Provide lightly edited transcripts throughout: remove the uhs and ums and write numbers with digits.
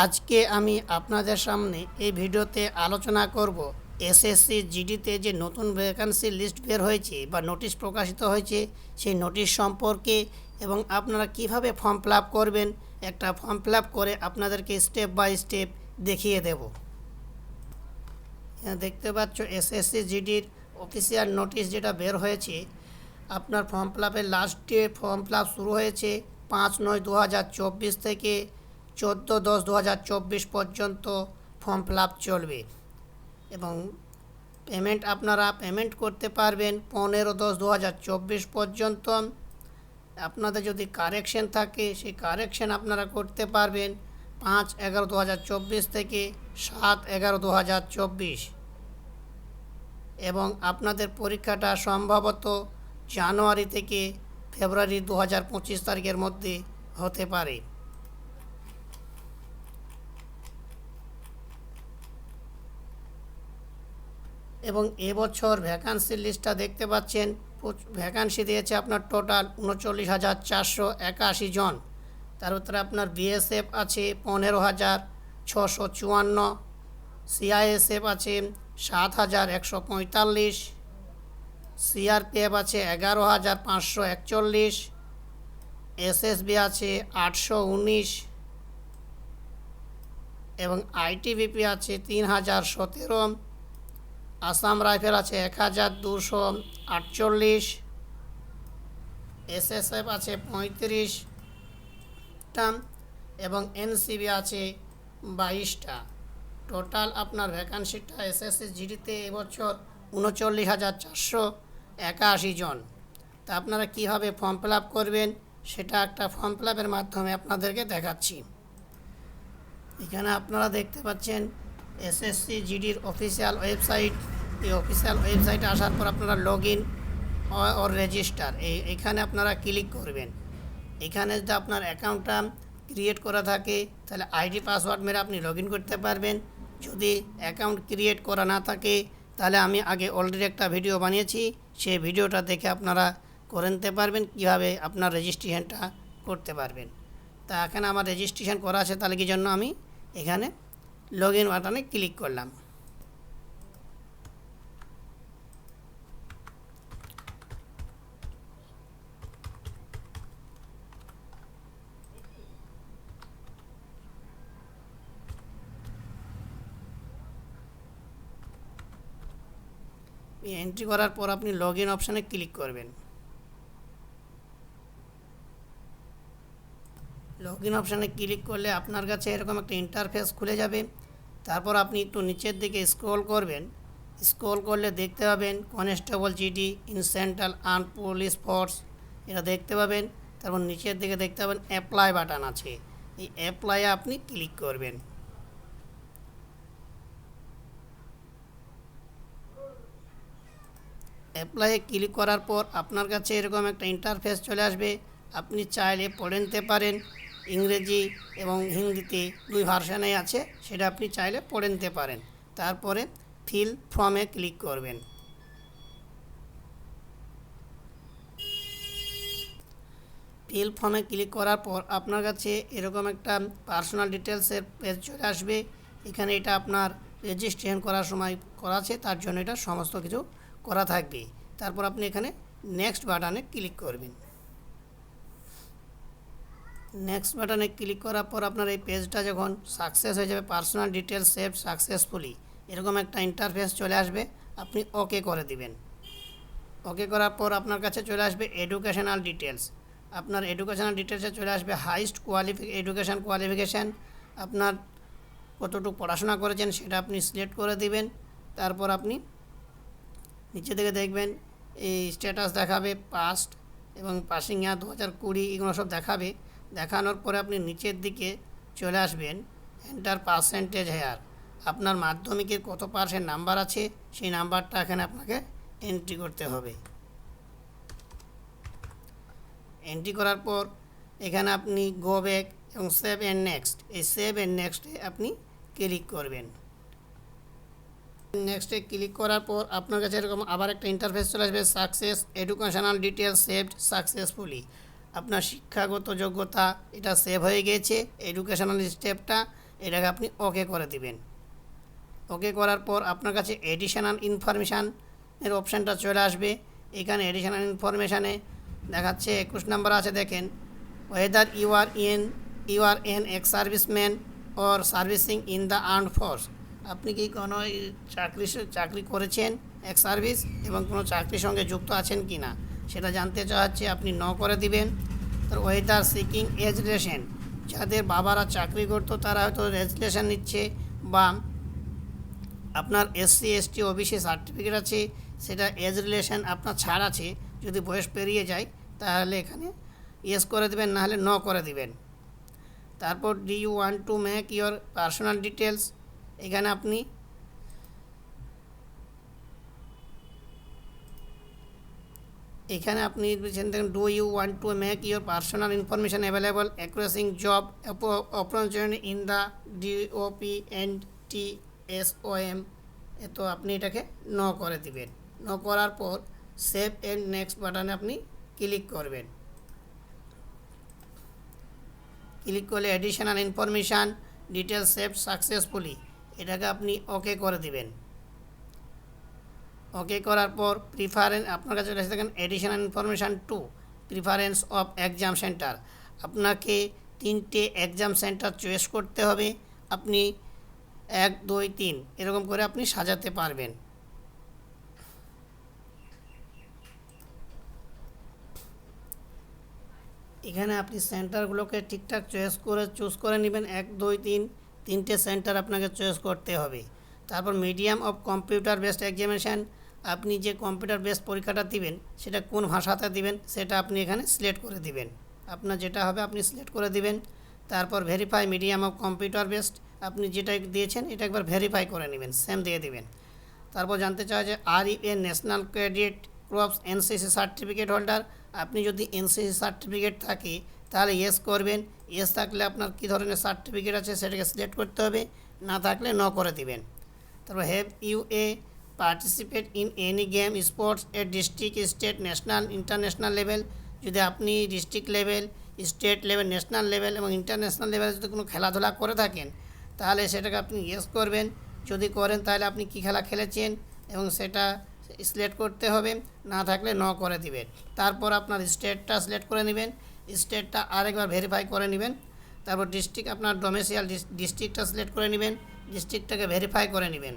আজকে আমি আপনাদের সামনে এই ভিডিওতে আলোচনা করব এসএসসি জিডিতে যে নতুন ভ্যাকান্সি লিস্ট বের হয়েছে বা নোটিশ প্রকাশিত হয়েছে সেই নোটিশ সম্পর্কে এবং আপনারা কিভাবে ফর্ম ফিল আপ করবেন। একটা ফর্ম ফিল আপ করে আপনাদেরকে স্টেপ বাই স্টেপ দেখিয়ে দেব। দেখতে পাচ্ছ এসএসসি জিডির অফিসিয়াল নোটিশ যেটা বের হয়েছে। আপনার ফর্ম ফিল আপের last day form fill up শুরু হয়েছে 5/9/2024 থেকে 14/10/2024 পর্যন্ত ফর্ম ফিল আপ চলবে এবং পেমেন্ট আপনারা পেমেন্ট করতে পারবেন 15/10/2024 পর্যন্ত। আপনাদের যদি কারেকশন থাকে সেই কারেকশন আপনারা করতে পারবেন 5/11/2024 থেকে 7/11/2024 এবং আপনাদের পরীক্ষাটা সম্ভবত জানুয়ারি থেকে ফেব্রুয়ারি 2025 তারিখের মধ্যে হতে পারে। এবং এবছর ভ্যাকান্সির লিস্টটা দেখতে পাচ্ছেন। ভ্যাকান্সি দিয়েছে আপনার টোটাল 39,481 জন। তার ভিতরে আপনার বিএসএফ আছে 15,654, সিআইএসএফ আছে 7,145, সিআরপিএফ আছে 11,541, এসএসবি আছে 819 এবং আইটিবিপি আছে 3,017, আসাম রাইফেল আছে 1,248, এসএসএফ আছে 35টা এবং এনসিবি আছে 22টা। টোটাল আপনার ভ্যাকান্সিটা এসএসসি জিডিতে এবছর 39,481 জন। তা আপনারা কীভাবে ফর্ম ফিল আপ করবেন সেটা একটা ফর্ম ফিল আপের মাধ্যমে আপনাদেরকে দেখাচ্ছি। এখানে আপনারা দেখতে পাচ্ছেন এসএসসি জিডির অফিসিয়াল ওয়েবসাইট। এই অফিসিয়াল ওয়েবসাইটে আসার পর আপনারা লগ ইন ওর রেজিস্টার এখানে আপনারা ক্লিক করবেন। এখানে যদি আপনার অ্যাকাউন্টটা ক্রিয়েট করা থাকে তাহলে আইডি পাসওয়ার্ড মেরে আপনি লগ ইন করতে পারবেন। যদি অ্যাকাউন্ট ক্রিয়েট করা না থাকে তাহলে আমি আগে অলরেডি একটা ভিডিও বানিয়েছি, সেই ভিডিওটা দেখে আপনারা করে নিতে পারবেন কীভাবে আপনার রেজিস্ট্রেশনটা করতে পারবেন। তা এখানে আমার রেজিস্ট্রেশন করা আছে, তাহলে কি জন্য আমি এখানে লগ ইন বাটনে ক্লিক করলাম। এন্ট্রি করার পর আপনি লগ ইন অপশানে ক্লিক করবেন। লগ ইন অপশানে ক্লিক করলে আপনার কাছে এরকম একটা ইন্টারফেস খুলে যাবে। তারপর আপনি একটু নিচের দিকে স্ক্রল করবেন। স্ক্রল করলে দেখতে পাবেন constable GD in central armed police force, এটা দেখতে পাবেন। তারপর নিচের দিকে দেখতে পাবেন অ্যাপ্লাই বাটন আছে, এই অ্যাপ্লাইয়ে আপনি ক্লিক করবেন। অ্যাপ্লাইয়ে ক্লিক করার পর আপনার কাছে এরকম একটা ইন্টারফেস চলে আসবে। আপনি চাইলে পড়ে নিতে পারেন, ইংরেজি এবং হিন্দিতে দুই ভার্সানে আছে, সেটা আপনি চাইলে পড়ে নিতে পারেন। তারপরে ফিল ফর্মে ক্লিক করবেন। ফিল ফর্মে ক্লিক করার পর আপনার কাছে এরকম একটা পার্সোনাল ডিটেলসের পেজ চলে আসবে। এখানে এটা আপনার রেজিস্ট্রেশন করার সময় করা আছে, তার জন্য এটা সমস্ত কিছু করা থাকবে। তারপর আপনি এখানে নেক্সট বাটনে ক্লিক করবেন। নেক্সট বাটনে ক্লিক করার পর আপনার এই পেজটা যখন সাকসেস হয়ে যাবে, পার্সোনাল ডিটেলস সেভড সাকসেসফুলি, এরকম একটা ইন্টারফেস চলে আসবে, আপনি ওকে করে দিবেন। ওকে করার পর আপনার কাছে চলে আসবে এডুকেশনাল ডিটেলস। আপনার এডুকেশনাল ডিটেলসে চলে আসবে হাইস্ট এডুকেশান কোয়ালিফিকেশান, আপনার কতটুকু পড়াশোনা করেছেন সেটা আপনি সিলেক্ট করে দিবেন। তারপর আপনি নিচে থেকে দেখবেন এই স্ট্যাটাস দেখাবে পাস্ট এবং পাসিং ইয়ার 2020, এগুলো সব দেখাবে। দেখানোর পরে আপনি নিচের দিকে চলে আসবেন এন্টার পার্সেন্টেজ হেয়ার। আপনার মাধ্যমিকের কত পার্সেন্ট নাম্বার আছে সেই নাম্বারটা এখানে আপনাকে এন্ট্রি করতে হবে। এন্ট্রি করার পর এখানে আপনি গো ব্যাক এবং সেভ অ্যান্ড নেক্সট, এই সেভ অ্যান্ড নেক্সটে আপনি ক্লিক করবেন। নেক্সটে ক্লিক করার পর আপনার কাছে এরকম আবার একটা ইন্টারফেস চলে আসবে, success educational details saved successfully. আপনার শিক্ষাগত যোগ্যতা এটা সেভ হয়ে গিয়েছে, এডুকেশনাল স্টেপটা এটাকে আপনি ওকে করে দিবেন। ওকে করার পর আপনার কাছে এডিশনাল ইনফরমেশানের অপশানটা চলে আসবে। এখানে এডিশনাল ইনফরমেশানে দেখাচ্ছে 21 নম্বর আছে, দেখেন whether you are an ex serviceman or servicing in the armed force. আপনি কি কোনো চাকরি করেছেন এক্স সার্ভিস এবং কোনো চাকরির সঙ্গে যুক্ত আছেন কি না সেটা জানতে চাচ্ছে, আপনি ন করে দিবেন। তো ওয়েদার সিকিং এজ রিলেশন, যাদের বাবারা চাকরি করতো তারা হয়তো রেজিস্ট্রেশন নিচ্ছে, বা আপনার এসসি এসটি ওবিসি সার্টিফিকেট আছে, সেটা এজ রিলেশন আপনার ছাড় আছে, যদি বয়স পেরিয়ে যায় তাহলে এখানে ইয়েস করে দেবেন, নাহলে ন করে দিবেন। তারপর do you want to make your personal details, এখানে আপনি দেখেন do you want to make your personal information available accessing job opportunity in the DOPNTSOM, তো আপনি এটাকে ন করে দিবেন। ন করার পর সেভ এন্ড নেক্সট বাটনে আপনি ক্লিক করবেন। ক্লিক করলে additional information details save successfully, এটাকে আপনি ওকে করে দিবেন। ওকে করার পর প্রিফারেন্স আপনার কাছে রয়েছে, দেখেন additional information 2 preference of exam centre. আপনাকে 3টে এক্সাম সেন্টার চয়েস করতে হবে, আপনি 1 2 3 এরকম করে আপনি সাজাতে পারবেন। এখানে আপনি সেন্টারগুলোকে ঠিকঠাক চুজ করে নেবেন। 1 2 3 3টে সেন্টার আপনাকে চয়েস করতে হবে। তারপর medium of computer based examination, আপনি যে কম্পিউটার বেসড পরীক্ষাটা দিবেন সেটা কোন ভাষাতে দিবেন সেটা আপনি এখানে সিলেক্ট করে দিবেন, আপনার যেটা হবে আপনি সিলেক্ট করে দিবেন। তারপর verify medium of computer based, আপনি যেটা দিয়েছেন এটা একবার ভেরিফাই করে নেবেন, সেম দিয়ে দিবেন। তারপর জানতে চাই যে are you a national cadet corps NCC certificate holder, আপনি যদি এনসিসি সার্টিফিকেট থাকে তাহলে ইয়েস করবেন, ইয়েস থাকলে আপনার কী ধরনের সার্টিফিকেট আছে সেটাকে সিলেক্ট করতে হবে, না থাকলে ন করে দিবেন। তারপর have you a participate in any game sports at district state national international level, যদি আপনি district level state level national level এবং ইন্টারন্যাশনাল লেভেলে যদি কোনো খেলাধুলা করে থাকেন তাহলে সেটাকে আপনি ইয়েস করবেন, যদি করেন তাহলে আপনি কী খেলা খেলেছেন এবং সেটা সিলেক্ট করতে হবে, না থাকলে ন করে দিবেন। তারপর আপনার স্টেটটা সিলেক্ট করে নেবেন, স্টেটটা আরেকবার ভেরিফাই করে নেবেন। তারপর ডিস্ট্রিক্ট আপনার ডোমেসিয়াল ডিস্ট্রিক্টটা সিলেক্ট করে নেবেন, ডিস্ট্রিক্টটাকে ভেরিফাই করে নেবেন।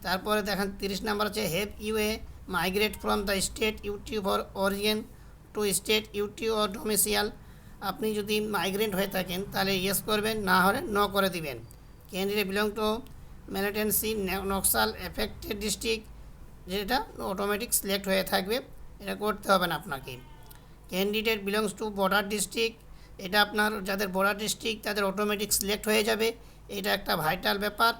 তারপরে দেখেন 30 নম্বর আছে have you a migrate from the state UT for origin to state UT of domicile, আপনি যদি মাইগ্রেন্ট হয়ে থাকেন তাহলে ইয়েস করবেন, না হলে ন করে দিবেন। Candidate belong to militancy Naxal affected district, যেটা অটোমেটিক সিলেক্ট হয়ে থাকবে, এটা করতে হবে না আপনাকে। Candidate belongs to border district, এটা আপনার যাদের বর্ডার ডিস্ট্রিক্ট তাদের অটোমেটিক সিলেক্ট হয়ে যাবে, এটা একটা ভাইটাল ব্যাপার।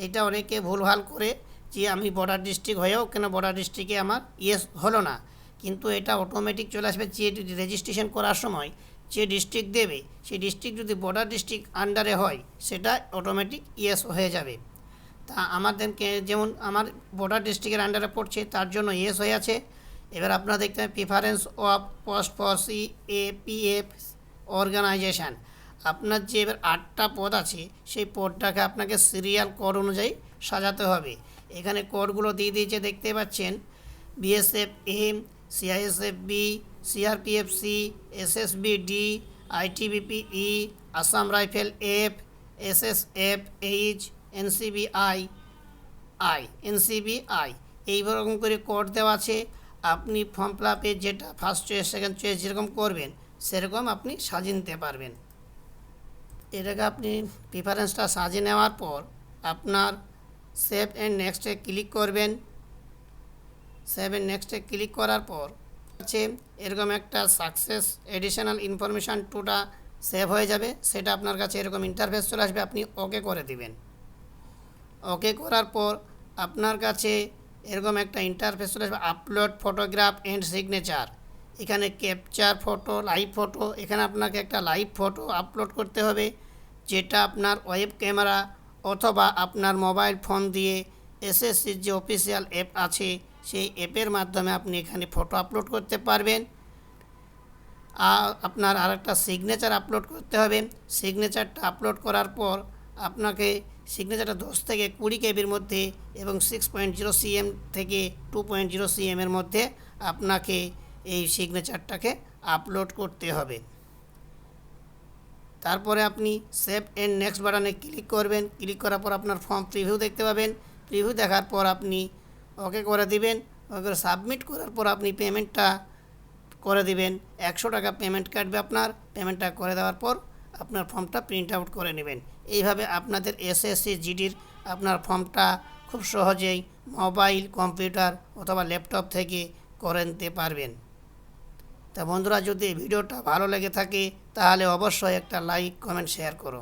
এটা অনেকে ভুলভাল করে যে আমি বর্ডার ডিস্ট্রিক্ট হয়েও কেন বর্ডার ডিস্ট্রিক্টে আমার ইয়েস হলো না, কিন্তু এটা অটোমেটিক চলে আসবে। যে রেজিস্ট্রেশন করার সময় যে ডিস্ট্রিক্ট দেবে সেই ডিস্ট্রিক্ট যদি বর্ডার ডিস্ট্রিক্ট আন্ডারে হয় সেটা অটোমেটিক ইয়েস হয়ে যাবে। তা আমাদেরকে যেমন আমার বর্ডার ডিস্ট্রিক্টের আন্ডারে পড়ছে তার জন্য ইয়েস হয়ে আছে। এবার আপনারা দেখতে পাবেন preference of post for CAPF organisation, আপনার যে এবার 8টা পদ আছে সেই পদটাকে আপনাকে সিরিয়াল কোড অনুযায়ী সাজাতে হবে। এখানে কোডগুলো দিয়ে দিয়েছে দেখতে পাচ্ছেন, BSF A, CISF B, CRPF C, SSB D, ITBP E, Assam rifle F, SSF H, NCBI এইরকম করে কোড দেওয়া আছে। আপনি ফর্ম ফিল আপে যেটা ফার্স্ট চয়েস সেকেন্ড চয়েস যেরকম করবেন সেরকম আপনি সাজিয়ে নিতে পারবেন। এটাকে আপনি প্রিফারেন্সটা সাজিয়ে নেওয়ার পর আপনার সেভ অ্যান্ড নেক্সটে ক্লিক করবেন। সেভ অ্যান্ড নেক্সটে ক্লিক করার পর আছে এরকম একটা সাকসেস এডিশনাল ইনফরমেশান 2টা সেভ হয়ে যাবে, সেটা আপনার কাছে এরকম ইন্টারফেস চলে আসবে, আপনি ওকে করে দিবেন। ওকে করার পর আপনার কাছে এরকম একটা ইন্টারফেস চলে আসবে, আপলোড ফটোগ্রাফ অ্যান্ড সিগনেচার। এখানে ক্যাপচার ফটো, লাইভ ফটো, এখানে আপনাকে একটা লাইভ ফটো আপলোড করতে হবে, যেটা আপনার ওয়েব ক্যামেরা অথবা আপনার মোবাইল ফোন দিয়ে SSCর যে অফিসিয়াল অ্যাপ আছে সেই অ্যাপের মাধ্যমে আপনি এখানে ফটো আপলোড করতে পারবেন। আপনার আরেকটা সিগনেচার আপলোড করতে হবে, সিগনেচারটা আপলোড করার পর আপনাকে সিগনেচারটা 10 থেকে 20 কেবির মধ্যে এবং 6.0 cm থেকে 2.0 cm এর মধ্যে আপনাকে এই সিগনেচারটাকে আপলোড করতে হবে। তারপরে আপনি সেভ এন্ড নেক্সট বাটনে ক্লিক করবেন। ক্লিক করার পর আপনার ফর্ম প্রিভিউ দেখতে পাবেন। প্রিভিউ দেখার পর আপনি ওকে করে দিবেন। ওকে সাবমিট করার পর আপনি পেমেন্টটা করে দিবেন। 100 টাকা পেমেন্ট কাটবে আপনার। পেমেন্টটা করে দেওয়ার পর আপনার ফর্মটা প্রিন্ট আউট করে নেবেন। এইভাবে আপনাদের এসএসসি জিডির আপনার ফর্মটা খুব সহজেই মোবাইল, কম্পিউটার অথবা ল্যাপটপ থেকে করে নিতে পারবেন। তা বন্ধুরা, যদি ভিডিওটা ভালো লেগে থাকে তাহলে অবশ্যই একটা লাইক, কমেন্ট, শেয়ার করো।